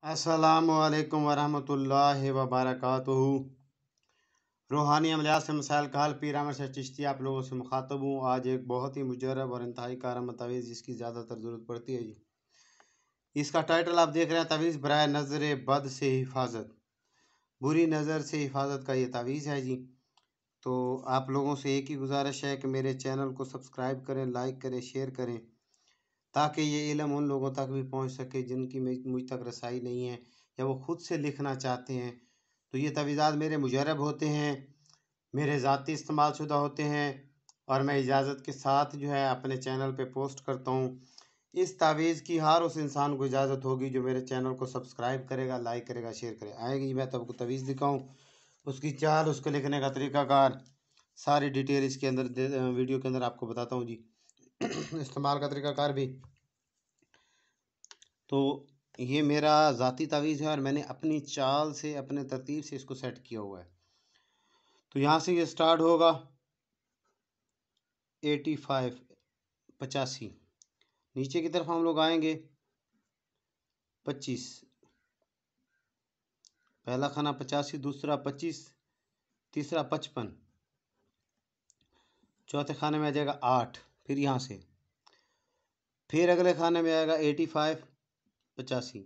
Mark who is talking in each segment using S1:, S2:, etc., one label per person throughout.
S1: अस्सलामुअलैकुम वरहमतुल्लाहि वबरकातुहू। रूहानी अमलियात से मसाइल का हल, पीर अहमद शाह चिश्ती आप लोगों से मुखातब हूँ। आज एक बहुत ही मुजरब और इंतहाई कारगर तवीज़ जिसकी ज़्यादातर ज़रूरत पड़ती है जी। इसका टाइटल आप देख रहे हैं, तवीज़ बराए नज़र बद से हिफाजत, बुरी नज़र से हिफाजत का ये तवीज़ है जी। तो आप लोगों से एक ही गुजारिश है कि मेरे चैनल को सब्सक्राइब करें, लाइक करें, शेयर करें, ताकि ये इल्म उन लोगों तक भी पहुंच सके जिनकी मुझ तक रसाई नहीं है या वो ख़ुद से लिखना चाहते हैं। तो ये तवीज़ात मेरे मुजरब होते हैं, मेरे ज़ाती इस्तेमाल शुदा होते हैं और मैं इजाज़त के साथ जो है अपने चैनल पे पोस्ट करता हूँ। इस तावीज़ की हर उस इंसान को इजाज़त होगी जो मेरे चैनल को सब्सक्राइब करेगा, लाइक करेगा, शेयर करेगा। आएगी मैं तो आपको तवीज़ दिखाऊँ, उसकी चाल, उसके लिखने का तरीक़ाकार, सारी डिटेल इसके अंदर वीडियो के अंदर आपको बताता हूँ जी। इस्तेमाल का तरीक़ाकार भी। तो ये मेरा ज़ाती तावीज़ है और मैंने अपनी चाल से, अपने तरतीब से इसको सेट किया हुआ है। तो यहाँ से ये स्टार्ट होगा 85 85, नीचे की तरफ हम लोग आएंगे 25, पहला खाना 85, दूसरा 25, तीसरा 55, चौथे खाने में आ जाएगा 8, फिर यहाँ से फिर अगले खाने में आएगा 85 85।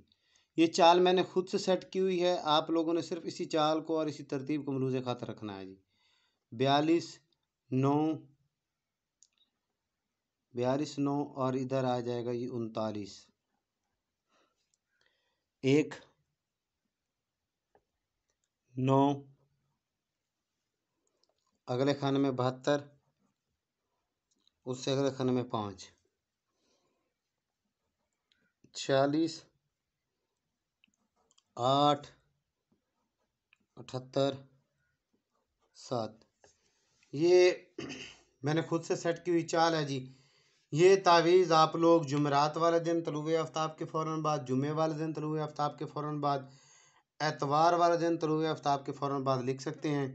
S1: ये चाल मैंने खुद से सेट की हुई है, आप लोगों ने सिर्फ इसी चाल को और इसी तरतीब को मलूज़ खातर रखना है जी। 42 9, 42 9 और इधर आ जाएगा ये 39, 1 9, अगले खाने में 72, उससे अगले खाने में 5, 46 8, 78 7। ये मैंने खुद से सेट की हुई चाल है जी। ये तावीज़ आप लोग जुमेरात वाले दिन तलुए आफ्ताब के फ़ौरन बाद, जुमे वाले दिन तलुए आफ्ताब के फ़ौरन बाद, एतवार वाले दिन तलुए आफ्ताब के फ़ौरन बाद लिख सकते हैं।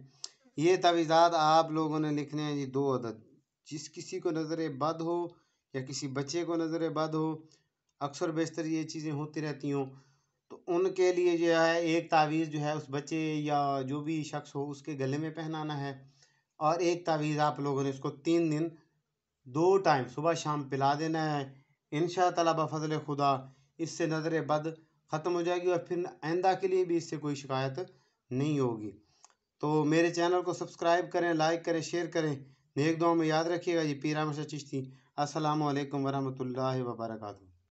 S1: ये तावीज़ात आप लोगों ने लिखने हैं जी 2 अदद। जिस किसी को नज़र बद हो या किसी बच्चे को नज़र बद हो, अक्सर बेशतर ये चीज़ें होती रहती हों, तो उनके लिए जो है एक तावीज़ जो है उस बच्चे या जो भी शख्स हो उसके गले में पहनाना है, और एक तावीज़ आप लोगों ने इसको 3 दिन 2 टाइम सुबह शाम पिला देना है। इंशाअल्लाह बफ़ज़ल खुदा इससे नज़र बद ख़त्म हो जाएगी और फिर आइंदा के लिए भी इससे कोई शिकायत नहीं होगी। तो मेरे चैनल को सब्सक्राइब करें, लाइक करें, शेयर करें। नेक दुआ में याद रखिएगा। ये पीर अहमद शाह चिश्ती। अस्सलामु अलैकुम वरहमतुल्लाहि वबरकातुहू।